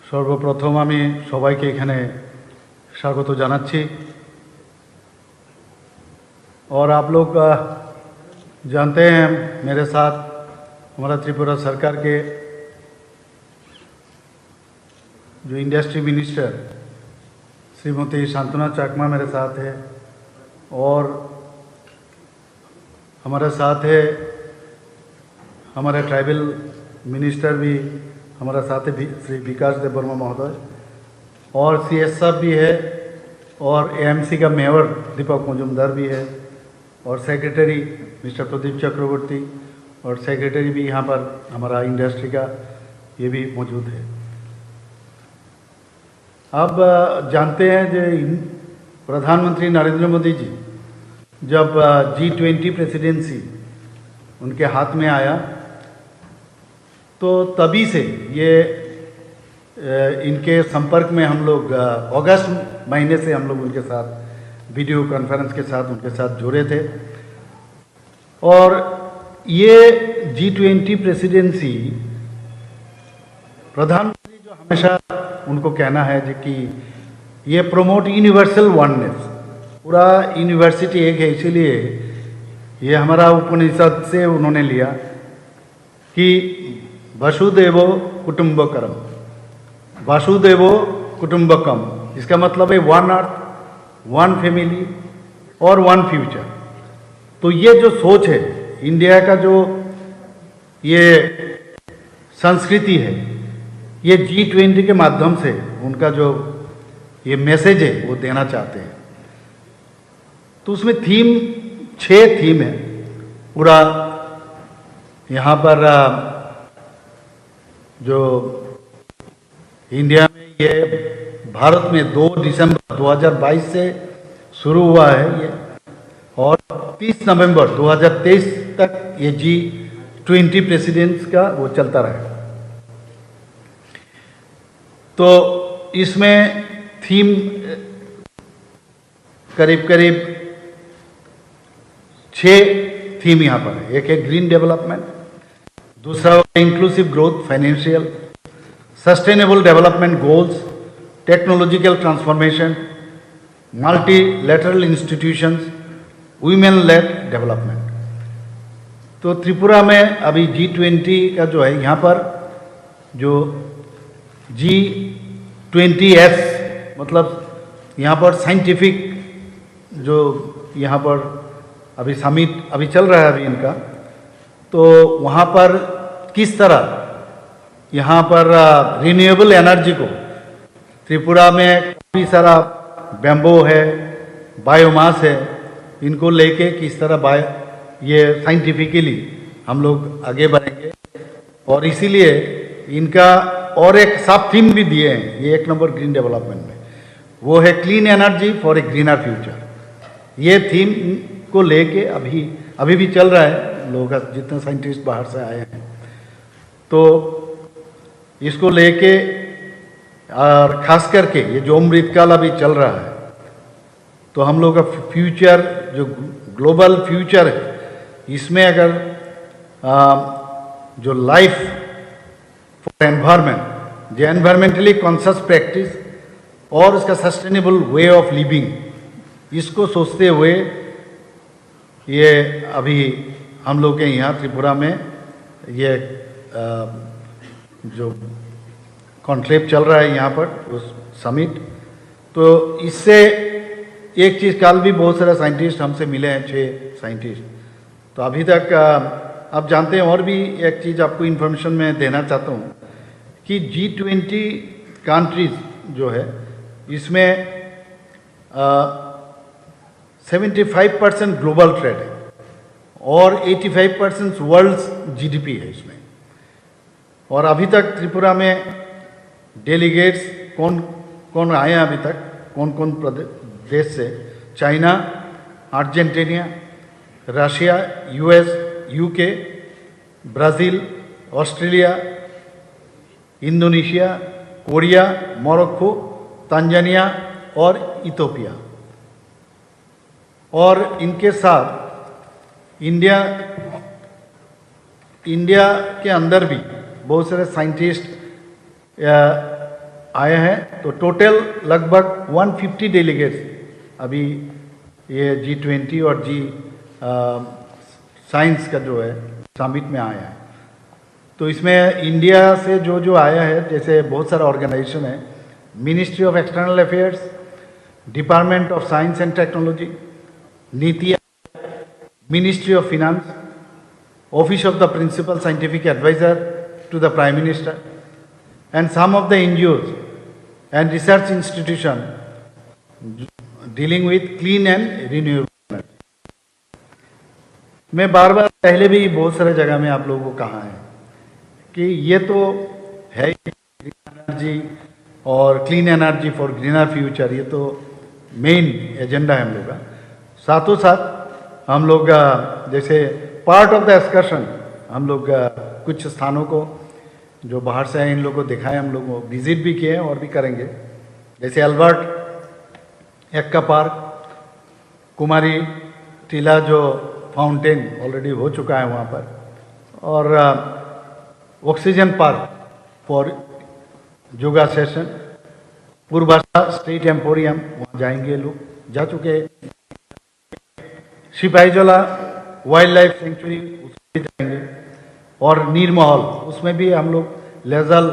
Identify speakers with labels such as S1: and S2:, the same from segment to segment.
S1: सर्वप्रथम आमी सबाइके एखाने स्वागत जानाच्छि। और आप लोग जानते हैं मेरे साथ हमारा त्रिपुरा सरकार के जो इंडस्ट्री मिनिस्टर श्रीमती शांतना चाकमा मेरे साथ है, और हमारे साथ है हमारे ट्राइबल मिनिस्टर भी हमारे साथ है श्री विकास देव वर्मा महोदय, और CS साहब भी है, और AMC का मेयर दीपक मजुमदार भी है, और सेक्रेटरी मिस्टर प्रदीप चक्रवर्ती, और सेक्रेटरी भी यहाँ पर हमारा इंडस्ट्री का ये भी मौजूद है। अब जानते हैं जो प्रधानमंत्री नरेंद्र मोदी जी जब G20 प्रेसिडेंसी उनके हाथ में आया तो तभी से ये इनके संपर्क में हम लोग अगस्त महीने से हम लोग उनके साथ वीडियो कॉन्फ्रेंस के साथ उनके साथ जुड़े थे। और ये G20 प्रेसिडेंसी प्रधानमंत्री जो हमेशा उनको कहना है जो कि ये प्रमोट यूनिवर्सल वननेस, पूरा यूनिवर्सिटी एक है, इसीलिए ये हमारा उपनिषद से उन्होंने लिया कि वसुदेवो कुटुंबकम, वासुदेवो कुटुंबकम, इसका मतलब है वन अर्थ, वन फैमिली और वन फ्यूचर। तो ये जो सोच है इंडिया का, जो ये संस्कृति है, ये G20 के माध्यम से उनका जो ये मैसेज है वो देना चाहते हैं। तो उसमें 6 थीम है पूरा। यहाँ पर जो इंडिया में ये भारत में 2 दिसंबर 2022 से शुरू हुआ है ये, और 30 नवंबर 2023 तक ये G20 प्रेसिडेंट्स का वो चलता रहेगा। तो इसमें थीम करीब 6 थीम यहाँ पर है। एक है ग्रीन डेवलपमेंट, दूसरा inclusive growth, financial, sustainable development goals, technological transformation, multilateral institutions, women lead development. तो त्रिपुरा में अभी G20 का जो है यहाँ पर जो G20S मतलब यहाँ पर साइंटिफिक जो यहाँ पर अभी समिट अभी चल रहा है अभी इनका, तो वहाँ पर किस तरह यहाँ पर रिन्यूएबल एनर्जी को त्रिपुरा में काफ़ी सारा बैम्बो है, बायोमास है, इनको लेके किस तरह ये साइंटिफिकली हम लोग आगे बढ़ेंगे। और इसीलिए इनका और एक सब थीम भी दिए हैं ये 1 नंबर ग्रीन डेवलपमेंट में, वो है clean energy for a greener future. ये थीम को लेके अभी भी चल रहा है, लोग जितने साइंटिस्ट बाहर से आए हैं तो इसको लेके, और खास करके ये जो अमृतकाल अभी चल रहा है, तो हम लोग का फ्यूचर जो ग्लोबल फ्यूचर है, इसमें अगर जो लाइफ फॉर एनवायरमेंट, जो एनवायरमेंटली कॉन्शियस प्रैक्टिस और इसका सस्टेनेबल वे ऑफ लिविंग, इसको सोचते हुए ये अभी हम लोग के यहाँ त्रिपुरा में ये जो कॉन्क्लेव चल रहा है यहाँ पर उस समिट। तो इससे एक चीज़, कल भी बहुत सारे साइंटिस्ट हमसे मिले हैं, 6 साइंटिस्ट। तो अभी तक आप जानते हैं, और भी एक चीज़ आपको इन्फॉर्मेशन में देना चाहता हूँ कि G20 कंट्रीज जो है इसमें 75% ग्लोबल ट्रेड है और 85% वर्ल्ड GDP है इसमें। और अभी तक त्रिपुरा में डेलीगेट्स कौन कौन आए हैं अभी तक, कौन कौन देश से? China, Argentina, Russia, US, UK, Brazil, Australia, Indonesia, Korea, Morocco, Tanzania और इथियोपिया। और इनके साथ इंडिया के अंदर भी बहुत सारे साइंटिस्ट आए हैं। तो टोटल लगभग 150 डेलीगेट्स अभी ये G20 और साइंस का जो है समिट में आया है। तो इसमें इंडिया से जो जो आया है, जैसे बहुत सारा ऑर्गेनाइजेशन है, ministry of external affairs, department of science and technology, NITI, ministry of finance, office of the principal scientific adviser to the prime minister, and some of the NGOs and research institution dealing with clean and renewable energy. मैं बार बार पहले भी बहुत सारे जगह में आप लोगों को कहा है कि ये तो है ग्रीन एनर्जी और clean energy for greener future, ये तो मेन एजेंडा है हम लोग का। साथों साथ हम लोग जैसे पार्ट ऑफ द एक्सकर्शन हम लोग कुछ स्थानों को जो बाहर से आए इन लोगों को दिखाए, हम लोग विजिट भी किए और भी करेंगे। जैसे अल्बर्ट एक्का पार्क, कुमारी टीला जो फाउंटेन ऑलरेडी हो चुका है वहाँ पर, और oxygen park for yoga session, Purbasha state emporium वहाँ जाएंगे, लोग जा चुके। सिपाहीजला वाइल्ड लाइफ सेंचुरी उसमें जाएंगे, और नीरमहल उसमें भी हम लोग लेजर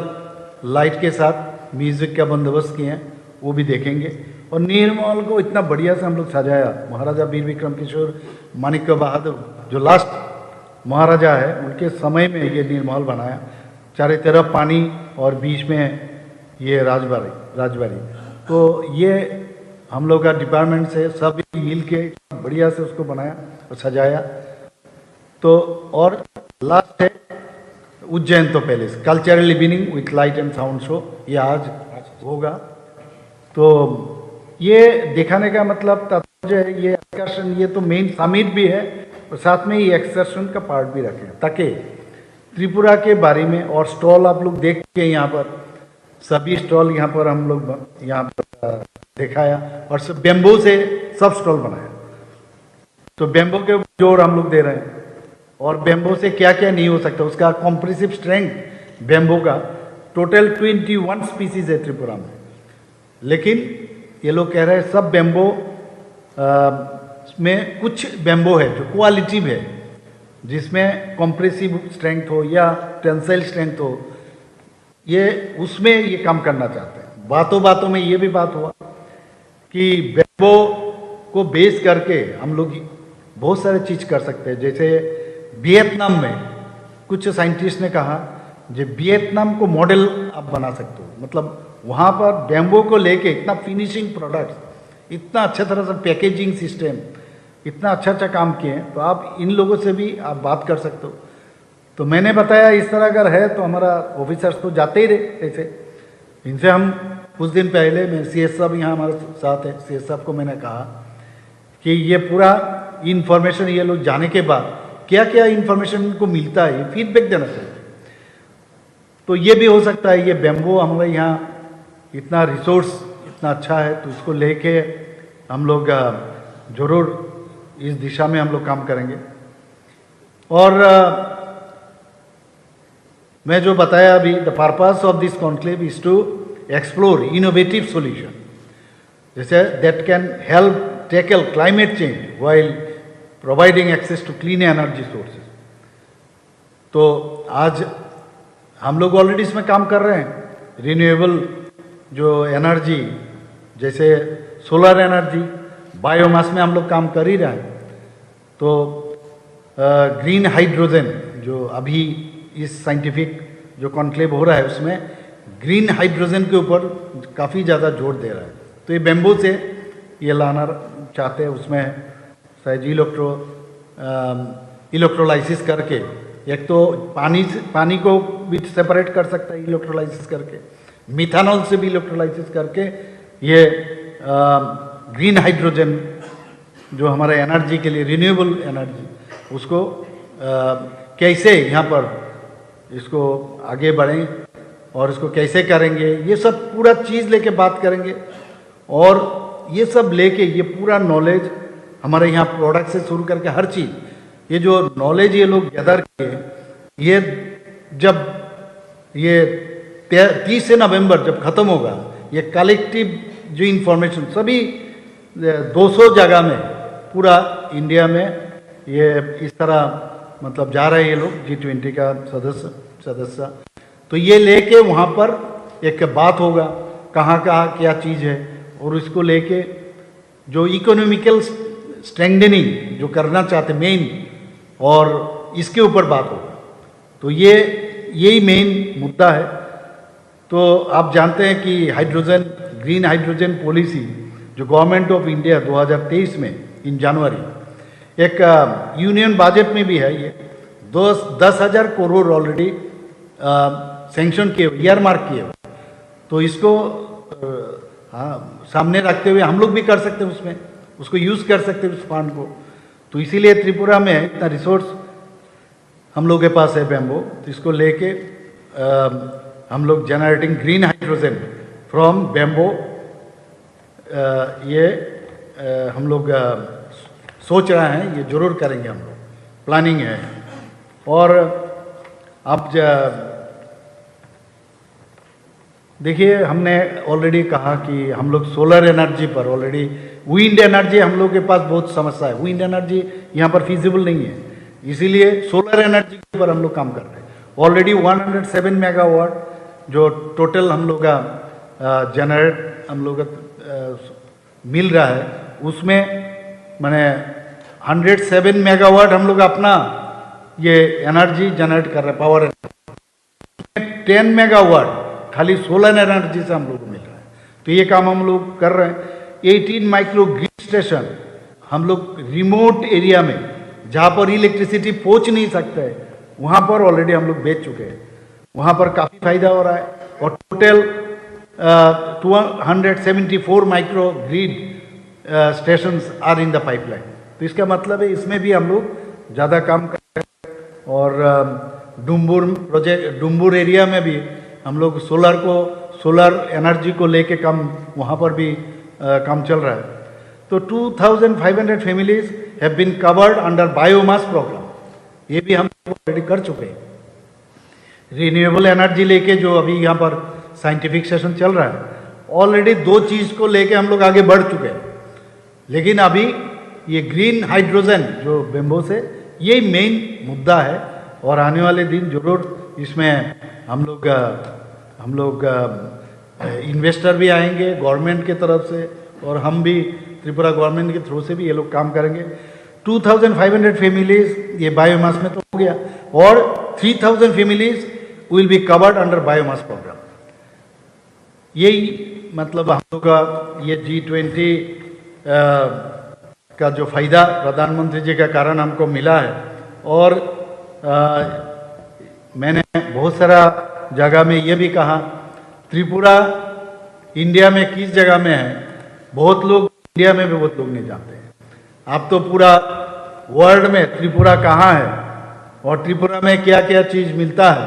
S1: लाइट के साथ म्यूजिक का बंदोबस्त किए हैं, वो भी देखेंगे। और नीरमहल को इतना बढ़िया से हम लोग सजाया, महाराजा वीर विक्रम किशोर माणिक्य बहादुर जो लास्ट महाराजा है उनके समय में ये नीरमहल बनाया, चारों तरफ पानी और बीच में ये राजबाड़ी। तो ये हम लोग का डिपार्टमेंट से सब मिल के बढ़िया से उसको बनाया और सजाया। तो और लास्ट है उज्जैन तो palace, cultural evening with light and sound show, ये आज होगा। तो ये दिखाने का मतलब तात्पर्य है, ये एक्सकर्शन ये तो मेन समिट भी है और साथ में ये एक्सकर्शन का पार्ट भी रखें ताकि त्रिपुरा के बारे में। और स्टॉल आप लोग देख के यहाँ पर सभी स्टॉल यहाँ पर हम लोग यहाँ पर दिखाया, और सब बेम्बो से सब स्टॉल बनाया। तो बेम्बो के जोर हम लोग दे रहे हैं, और बेम्बो से क्या क्या नहीं हो सकता, उसका कॉम्प्रेसिव स्ट्रेंथ बेम्बो का टोटल 21 स्पीसीज है त्रिपुरा में। लेकिन ये लोग कह रहे हैं सब बेम्बो में कुछ बेम्बो है जो क्वालिटिव है, जिसमें कॉम्प्रेसिव स्ट्रेंथ हो या टेंसाइल स्ट्रेंथ हो, ये उसमें ये काम करना चाहते हैं। बातों बातों में ये भी बात हुआ कि बेम्बो को बेस करके हम लोग बहुत सारे चीज कर सकते हैं। जैसे वियतनाम में कुछ साइंटिस्ट ने कहा जो वियतनाम को मॉडल आप बना सकते हो, मतलब वहाँ पर बेम्बो को लेके इतना फिनिशिंग प्रोडक्ट्स, इतना अच्छा तरह से पैकेजिंग सिस्टम, इतना अच्छा अच्छा काम किए हैं। तो आप इन लोगों से भी आप बात कर सकते हो। तो मैंने बताया इस तरह अगर है तो हमारा ऑफिसर्स तो जाते ही रहे ऐसे। इनसे हम कुछ दिन पहले मैं CS साहब यहाँ हमारे साथ है, CS साहब को मैंने कहा कि ये पूरा इन्फॉर्मेशन ये लोग जाने के बाद क्या क्या इन्फॉर्मेशन को मिलता है, ये फीडबैक देना चाहिए। तो ये भी हो सकता है ये बेम्बो हमारे यहाँ इतना रिसोर्स इतना अच्छा है, तो इसको लेके हम लोग जरूर इस दिशा में हम लोग काम करेंगे। और मैं जो बताया अभी, the purpose of this conclave is to explore innovative solution जैसे that can help tackle climate change while providing access to clean energy sources. तो आज हम लोग ऑलरेडी इसमें काम कर रहे हैं। रिन्यूएबल जो एनर्जी जैसे सोलर एनर्जी, बायोमास में हम लोग काम कर ही रहे हैं। तो ग्रीन हाइड्रोजन जो अभी इस साइंटिफिक जो कॉन्क्लेव हो रहा है उसमें ग्रीन हाइड्रोजन के ऊपर काफ़ी ज़्यादा जोर दे रहा है। तो ये बेम्बो से ये लाना चाहते हैं, उसमें शायद इलेक्ट्रोलाइसिस करके, एक तो पानी को भी सेपरेट कर सकता है इलेक्ट्रोलाइसिस करके, मिथानॉल से भी इलेक्ट्रोलाइसिस करके ये ग्रीन हाइड्रोजन जो हमारे एनर्जी के लिए रिन्यूएबल एनर्जी, उसको कैसे यहाँ पर इसको आगे बढ़ें और इसको कैसे करेंगे, ये सब पूरा चीज़ लेके बात करेंगे। और ये सब लेके ये पूरा नॉलेज हमारे यहाँ प्रोडक्ट से शुरू करके हर चीज़, ये जो नॉलेज ये लोग गैदर किए, ये जब ये 30 से नवंबर जब ख़त्म होगा, ये कलेक्टिव जो इंफॉर्मेशन सभी 200 जगह में पूरा इंडिया में ये इस तरह मतलब जा रहे हैं ये लोग G20 का सदस्य। तो ये लेके वहाँ पर एक बात होगा कहाँ कहाँ क्या चीज़ है, और इसको लेके जो इकोनॉमिकल स्ट्रेंथनिंग जो करना चाहते मेन, और इसके ऊपर बात होगा। तो यही मेन मुद्दा है। तो आप जानते हैं कि हाइड्रोजन, ग्रीन हाइड्रोजन पॉलिसी जो गवर्नमेंट ऑफ इंडिया 2023 में इन जनवरी, एक यूनियन बजट में भी है, ये 10,000 करोड़ ऑलरेडी सैंक्शन किए, ईयर मार्क किए। तो इसको सामने रखते हुए हम लोग भी कर सकते हैं, उसमें उसको यूज़ कर सकते हैं उस फंड को। तो इसीलिए त्रिपुरा में इतना रिसोर्स हम लोग के पास है बैम्बो, तो इसको लेके हम लोग generating green hydrogen from bamboo, ये हम लोग सोच रहे हैं, ये जरूर करेंगे हम लोग, प्लानिंग है। और अब देखिए हमने ऑलरेडी कहा कि हम लोग सोलर एनर्जी पर ऑलरेडी, विंड एनर्जी हम लोग के पास बहुत समस्या है, विंड एनर्जी यहाँ पर फिजिबल नहीं है, इसीलिए सोलर एनर्जी के ऊपर हम लोग काम कर रहे हैं। ऑलरेडी 107 मेगावाट जो टोटल हम लोग का जनरेट हम लोग मिल रहा है, उसमें मैंने 107 मेगावाट हम लोग अपना ये एनर्जी जनरेट कर रहे हैं, पावर एनर्जी। 10 मेगावाट खाली सोलर एनर्जी से हम लोग को मिल रहा है। तो ये काम हम लोग कर रहे हैं। 18 माइक्रो ग्रिड स्टेशन हम लोग रिमोट एरिया में जहाँ पर इलेक्ट्रिसिटी पहुँच नहीं सकता है, वहाँ पर ऑलरेडी हम लोग बेच चुके हैं, वहाँ पर काफ़ी फायदा हो रहा है। और total 274 micro grid stations are in the pipeline. तो इसका मतलब है इसमें भी हम लोग ज़्यादा काम कर रहे हैं। और डुम्बुर एरिया में भी हम लोग सोलर एनर्जी को लेके काम, वहाँ पर भी काम चल रहा है। तो 2500 families have been covered under biomass programme, ये भी हम ऑलरेडी कर चुके हैं। रिन्यूएबल एनर्जी लेके जो अभी यहाँ पर साइंटिफिक सेशन चल रहा है, ऑलरेडी 2 चीज़ को लेके हम लोग आगे बढ़ चुके हैं। लेकिन अभी ये ग्रीन हाइड्रोजन जो बैम्बो से, ये मेन मुद्दा है। और आने वाले दिन जरूर इसमें हम लोग इन्वेस्टर भी आएंगे गवर्नमेंट के तरफ से, और हम भी त्रिपुरा गवर्नमेंट के थ्रू से भी ये लोग काम करेंगे। 2500 फैमिलीज ये बायोमास में तो हो गया, और 3000 families will be covered under biomass programme. यही मतलब हम लोग का ये G20 का जो फायदा प्रधानमंत्री जी का कारण हमको मिला है। और मैंने बहुत सारा जगह में ये भी कहा, त्रिपुरा इंडिया में किस जगह में है, बहुत लोग इंडिया में भी बहुत लोग नहीं जानते हैं। आप तो पूरा वर्ल्ड में त्रिपुरा कहाँ है, और त्रिपुरा में क्या क्या चीज़ मिलता है,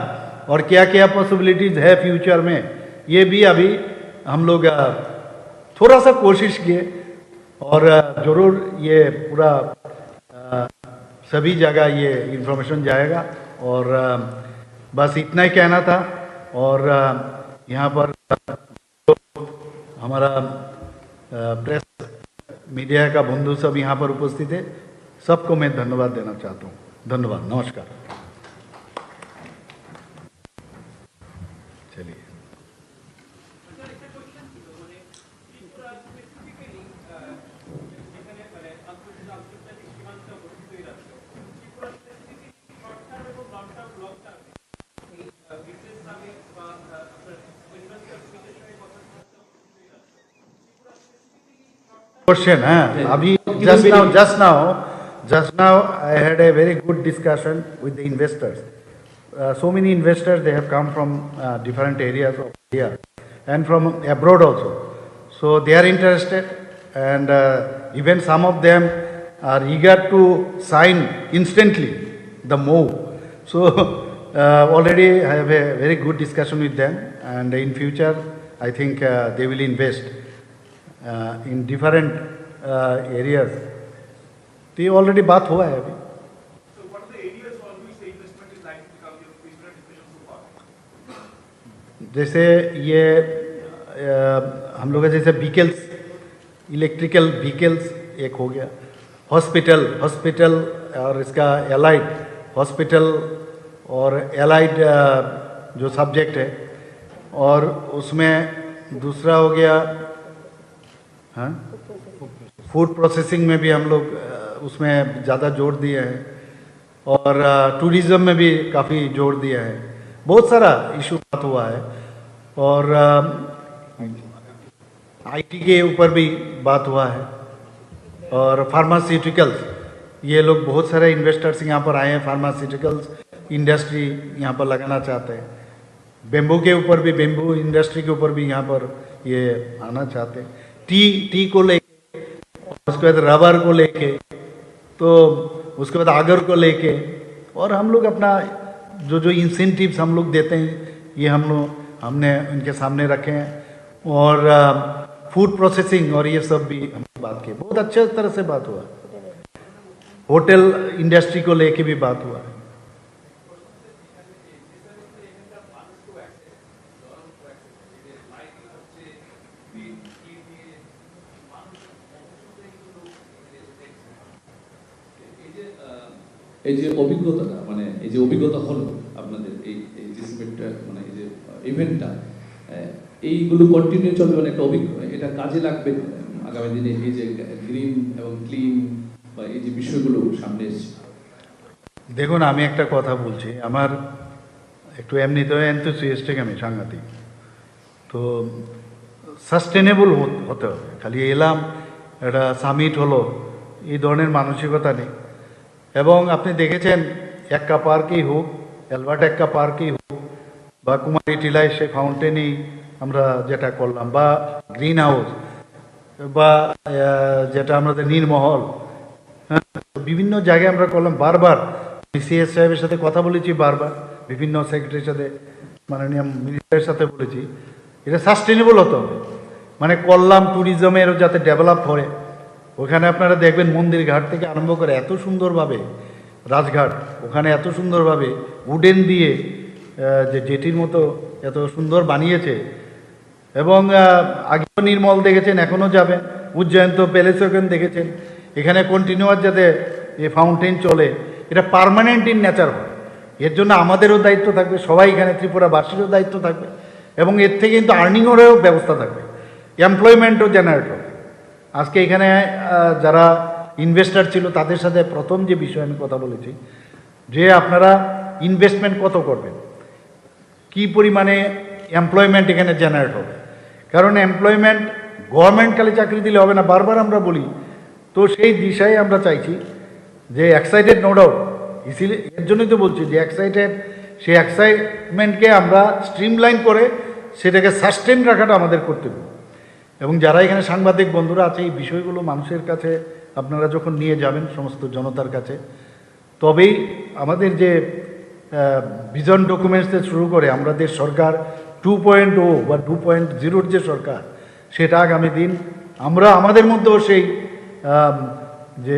S1: और क्या क्या पॉसिबिलिटीज़ है फ्यूचर में, ये भी अभी हम लोग थोड़ा सा कोशिश किए। और ज़रूर ये पूरा सभी जगह ये इन्फॉर्मेशन जाएगा। और बस इतना ही कहना था। और यहाँ पर हमारा प्रेस मीडिया का बंधु सब यहाँ पर उपस्थित है, सबको मैं धन्यवाद देना चाहता हूँ। धन्यवाद, नमस्कार। चलिए, क्वेश्चन है अभी just now I had a very good discussion with the investors. So many investors, they have come from different areas of India and from abroad also. So they are interested, and even some of them are eager to sign instantly the move. So already I have a very good discussion with them, and in future I think they will invest in different areas. तो ये already बात हुआ है अभी।
S2: So what are the areas on which the investment is likely to come? You've been discussion so far.
S1: जैसे ये हम लोग का जैसे व्हीकल्स, इलेक्ट्रिकल व्हीकल्स एक हो गया, हॉस्पिटल और इसका एलाइड हॉस्पिटल और एलाइड जो सब्जेक्ट है, और उसमें दूसरा हो गया हाँ फूड प्रोसेसिंग में भी हम लोग उसमें ज़्यादा जोर दिए हैं, और टूरिज़्म में भी काफ़ी जोर दिया है। बहुत सारा इशू बात हुआ है, और आईटी के ऊपर भी बात हुआ है, और फार्मास्यूटिकल्स, ये लोग बहुत सारे इन्वेस्टर्स यहाँ पर आए हैं, फार्मास्यूटिकल्स इंडस्ट्री यहाँ पर लगाना चाहते हैं। बेम्बू के ऊपर भी, बेम्बू इंडस्ट्री के ऊपर भी यहाँ पर ये आना चाहते हैं। टी को लेके, उसके बाद रबर को लेके, तो उसके बाद आगर को लेके, और हम लोग अपना जो इंसेंटिव्स हम लोग देते हैं ये हमने इनके सामने रखे हैं, और फूड प्रोसेसिंग और ये सब भी हम बात की। बहुत अच्छे तरह से बात हुआ। होटल इंडस्ट्री को लेके भी बात हुआ है।
S2: এই যে অভিজ্ঞতাটা, মানে এই যে অভিজ্ঞতা হলো আপনাদের এই ডিসিমেন্টটা, মানে এই যে ইভেন্টটা, এইগুলো কন্টিনিউ চলবে, মানে একটা অভিজ্ঞতা, এটা কাজে লাগবে আগামী দিনে, এই যে গ্রিন এবং ক্লিন বা এই যে বিষয়গুলো সামনে এসছে।
S1: দেখুন, আমি একটা কথা বলছি, আমার একটু এমনিতেও এনথুসিয়াস্টিক, আমি সাংঘাতিক। তো সাস্টেনেবল হতে হবে। খালি এলাম, একটা সামিট হলো, এই ধরনের মানসিকতা নেই। এবং আপনি দেখেছেন এক্কা পার্কেই হোক, অ্যালবার্ট এক্কা পার্কেই হোক, বা কুমারী টিলায় সে ফাউন্টেনেই আমরা যেটা করলাম, বা গ্রিন হাউস, বা যেটা আমাদের নীরমহল, হ্যাঁ, বিভিন্ন জায়গায় আমরা করলাম। বারবার সিএস সাহেবের সাথে কথা বলেছি, বারবার বিভিন্ন সেক্রেটারির সাথে, মাননীয় মিনিস্টারের সাথে বলেছি, এটা সাস্টেনেবল হতে হবে। মানে করলাম ট্যুরিজমেরও যাতে ডেভেলপ হয়। ওখানে আপনারা দেখবেন মন্দির ঘাট থেকে আরম্ভ করে এত সুন্দরভাবে রাজঘাট, ওখানে এত সুন্দরভাবে উডেন দিয়ে যে জেটির মতো এত সুন্দর বানিয়েছে। এবং আগেও নির্মল দেখেছেন, এখনও যাবেন। উজ্জয়ন তো প্যালেস ওখানে দেখেছেন। এখানে কন্টিনিউয়াস যাতে এই ফাউন্টেন চলে, এটা পার্মানেন্ট ইন নেচার হয়। এর জন্য আমাদেরও দায়িত্ব থাকবে, সবাই এখানে ত্রিপুরাবাসীরও দায়িত্ব থাকবে, এবং এর থেকে কিন্তু আর্নিংয়েরও ব্যবস্থা থাকবে, এমপ্লয়মেন্টও জেনারেট হবে। আজকে এখানে যারা ইনভেস্টার ছিল তাদের সাথে প্রথম যে বিষয় আমি কথা বলেছি, যে আপনারা ইনভেস্টমেন্ট কত করবেন, কি পরিমাণে এমপ্লয়মেন্ট এখানে জেনারেট হবে। কারণ এমপ্লয়মেন্ট গভর্নমেন্ট খালি চাকরি দিলে হবে না, বারবার আমরা বলি। তো সেই দিশায় আমরা চাইছি যে এক্সাইটেড, নো ডাউট, এর জন্যই তো বলছি যে এক্সাইটেড, সেই এক্সাইটমেন্টকে আমরা স্ট্রিমলাইন করে সেটাকে সাস্টেন রাখাটা আমাদের কর্তব্য। এবং যারা এখানে সাংবাদিক বন্ধুরা আছে, এই বিষয়গুলো মানুষের কাছে আপনারা যখন নিয়ে যাবেন, সমস্ত জনতার কাছে, তবেই আমাদের যে ভিজন ডকুমেন্টস থেকে শুরু করে আমাদের সরকার 2.0 বা 2.0 যে সরকার, সেটা আগামী দিন আমরা আমাদের মধ্যেও সেই যে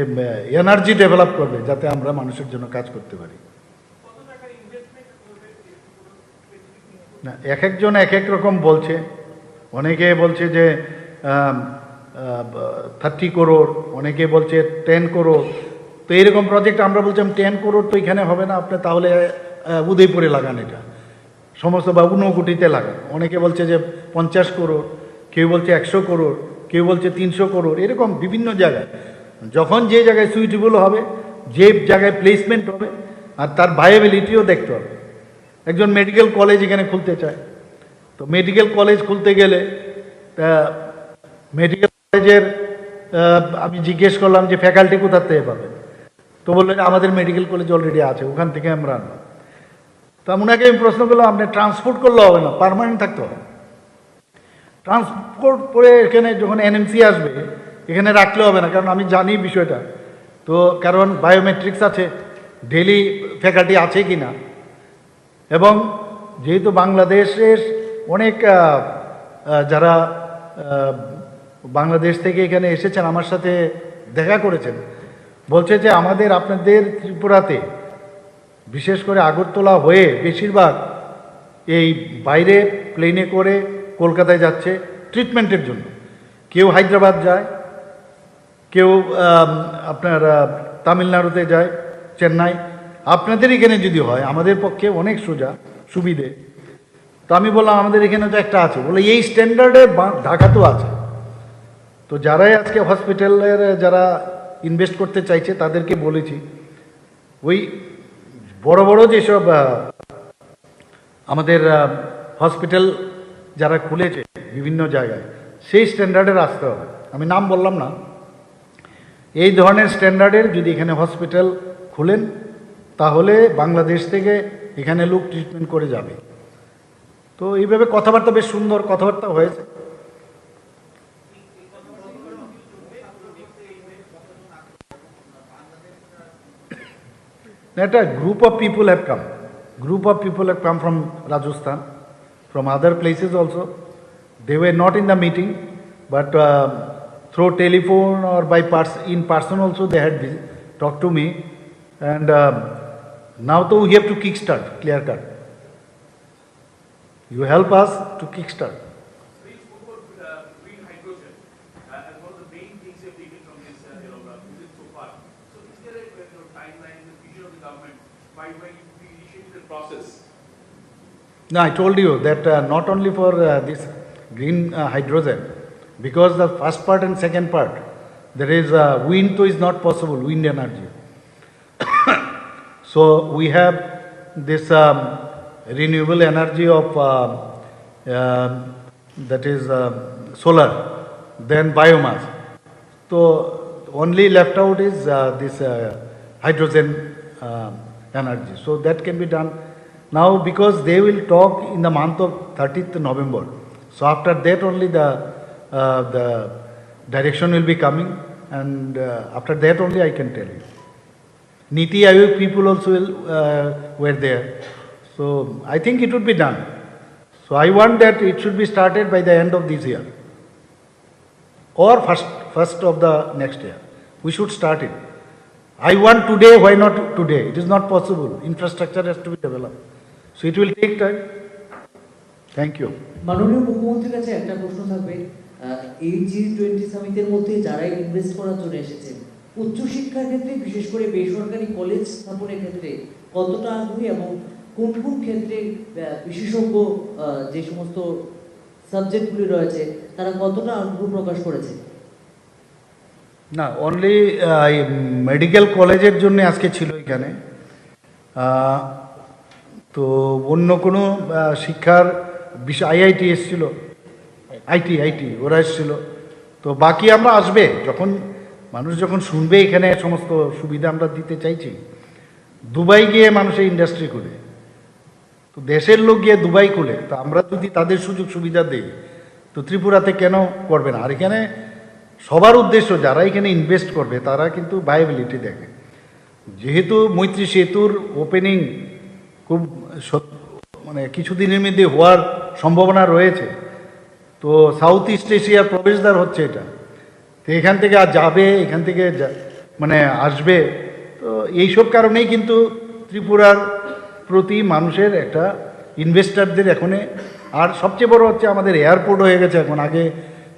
S1: এনার্জি ডেভেলপ করবে, যাতে আমরা মানুষের জন্য কাজ করতে পারি। না, এক একজন এক এক রকম বলছে। অনেকে বলছে যে 30 করোড়, অনেকে বলছে 10 করোড়। তো এইরকম প্রজেক্ট আমরা বলছিলাম 10 করোড় তো এখানে হবে না, আপনি তাহলে উদয়পুরে লাগান, এটা সমস্ত বা ঊনকোটিতে লাগান। অনেকে বলছে যে 50 করোড়, কেউ বলছে 100 করোড়, কেউ বলছে 300 করোড়, এরকম বিভিন্ন জায়গায়। যখন যে জায়গায় সুইটেবল হবে, যে জায়গায় প্লেসমেন্ট হবে, আর তার ভায়াবিলিটিও দেখতে হবে। একজন মেডিকেল কলেজ এখানে খুলতে চায়, তো মেডিকেল কলেজ খুলতে গেলে মেডিকেল কলেজের আমি জিজ্ঞেস করলাম যে ফ্যাকাল্টি কোথা থেকে পাবেন, তো বললেন আমাদের মেডিকেল কলেজ অলরেডি আছে, ওখান থেকে আমরা আনবো। তা ওনাকে আমি প্রশ্ন করলাম, আপনি ট্রান্সপোর্ট করলে হবে না, পার্মানেন্ট থাকতে হবে। ট্রান্সপোর্ট করে এখানে যখন এনএমসি আসবে, এখানে রাখলে হবে না, কারণ আমি জানি বিষয়টা। তো কারণ বায়োমেট্রিক্স আছে, ডেলি ফ্যাকাল্টি আছে কি না। এবং যেহেতু বাংলাদেশের অনেক যারা বাংলাদেশ থেকে এখানে এসেছেন, আমার সাথে দেখা করেছেন, বলছে যে আপনাদের ত্রিপুরাতে বিশেষ করে আগরতলা হয়ে বেশিরভাগ এই বাইরে প্লেনে করে কলকাতায় যাচ্ছে ট্রিটমেন্টের জন্য, কেউ হায়দ্রাবাদ যায়, কেউ আপনার তামিলনাড়ুতে যায়, চেন্নাই। আপনাদের এখানে যদি হয় আমাদের পক্ষে অনেক সোজা সুবিধে। তো আমি বললাম আমাদের এখানে তো একটা আছে, বলে এই স্ট্যান্ডার্ডে ঢাকাতেও আছে। তো যারাই আজকে হসপিটালের যারা ইনভেস্ট করতে চাইছে তাদেরকে বলেছি ওই বড় বড় যেসব আমাদের হসপিটাল যারা খুলেছে বিভিন্ন জায়গায় সেই স্ট্যান্ডার্ডের আসতে হবে। আমি নাম বললাম না, এই ধরনের স্ট্যান্ডার্ডের যদি এখানে হসপিটাল খুলেন তাহলে বাংলাদেশ থেকে এখানে লোক ট্রিটমেন্ট করে যাবে। তো এইভাবে কথাবার্তা বেশ সুন্দর কথাবার্তা হয়েছে। একটা group of people have come. Group of people have come from Rajasthan, from other places also. They were not in the meeting, but through telephone or by in person also they had talked to me. And now though we have to kickstart, clear cut. You help us to kickstart.
S3: We spoke about green hydrogen as one of the main things you have taken from this visit so far. So is there a timeline, the vision of the government by when we initiate the process?
S1: No, I told you that not only for this green hydrogen, because the first part and second part, there is wind too is not possible, wind energy. So we have this renewable energy of that is solar, then biomass. So only left out is this hydrogen energy. So that can be done now because they will talk in the month of 30th November. So after that only the direction will be coming, and after that only I can tell you. Niti Aayog people also were there. So I think it would be done. So I want that it should be started by the end of this year or first of the next year. We should start it. I want today, why not today? It is not possible. Infrastructure has to be developed. So it will take time. Thank you.
S4: মাননীয় মুখ্যমন্ত্রীর কাছে একটা প্রশ্ন থাকবে, এই G20 সামিটের মধ্যে যারা invest করার জন্য এসেছেন উচ্চশিক্ষার ক্ষেত্রে বিশেষ করে বেসরকারি কলেজ স্থাপনের ক্ষেত্রে কতটা আগ্রহী এবং কোন কোন ক্ষেত্রে বিশেষজ্ঞ যে সমস্ত সাবজেক্টগুলি রয়েছে তারা কতটা আগ্রহ প্রকাশ করেছে?
S1: না, অনলি মেডিকেল কলেজের জন্য আজকে ছিল এখানে। তো অন্য কোনো শিক্ষার বিষয় আইআইটি এসেছিল, আইটি ওরা এসেছিল। তো বাকি আমরা আসবে যখন মানুষ যখন শুনবে এখানে সমস্ত সুবিধা আমরা দিতে চাইছি। দুবাই গিয়ে মানুষের ইন্ডাস্ট্রি খুলে, তো দেশের লোক গিয়ে দুবাই খুলে, তো আমরা যদি তাদের সুযোগ সুবিধা দিই তো ত্রিপুরাতে কেন করবে না? আর এখানে সবার উদ্দেশ্য যারা এখানে ইনভেস্ট করবে তারা কিন্তু ভায়াবিলিটি দেখে। যেহেতু মৈত্রী সেতুর ওপেনিং খুব মানে কিছুদিনের মধ্যে হওয়ার সম্ভাবনা রয়েছে, তো সাউথ ইস্ট এশিয়ার প্রবেশদ্বার হচ্ছে এটা। তো এখান থেকে আর যাবে, এখান থেকে মানে আসবে। তো এইসব কারণেই কিন্তু ত্রিপুরার প্রতি মানুষের একটা ইনভেস্টারদের এখন, আর সবচেয়ে বড় হচ্ছে আমাদের এয়ারপোর্ট হয়ে গেছে এখন। আগে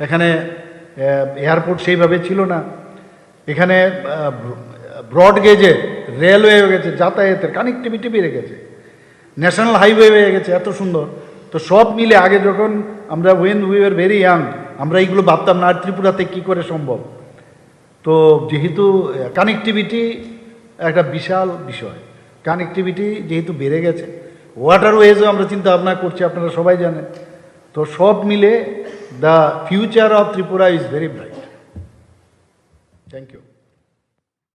S1: এখানে এয়ারপোর্ট সেইভাবে ছিল না। এখানে ব্রড গেজে রেলওয়ে হয়ে গেছে, যাতায়াতের কানেক্টিভিটি বেড়ে গেছে, ন্যাশনাল হাইওয়ে হয়ে গেছে, এত সুন্দর। তো সব মিলে আগে যখন আমরা উই ওয়ার ভেরি ইয়াং আমরা এইগুলো ভাবতাম না, আর ত্রিপুরাতে কী করে সম্ভব। তো যেহেতু কানেক্টিভিটি একটা বিশাল বিষয়, কানেক্টিভিটি যেহেতু বেড়ে গেছে, ওয়াটারওয়েজও আমরা চিন্তা ভাবনা করছি, আপনারা সবাই জানেন। তো সব মিলে the future of Tripura is very bright. Thank you.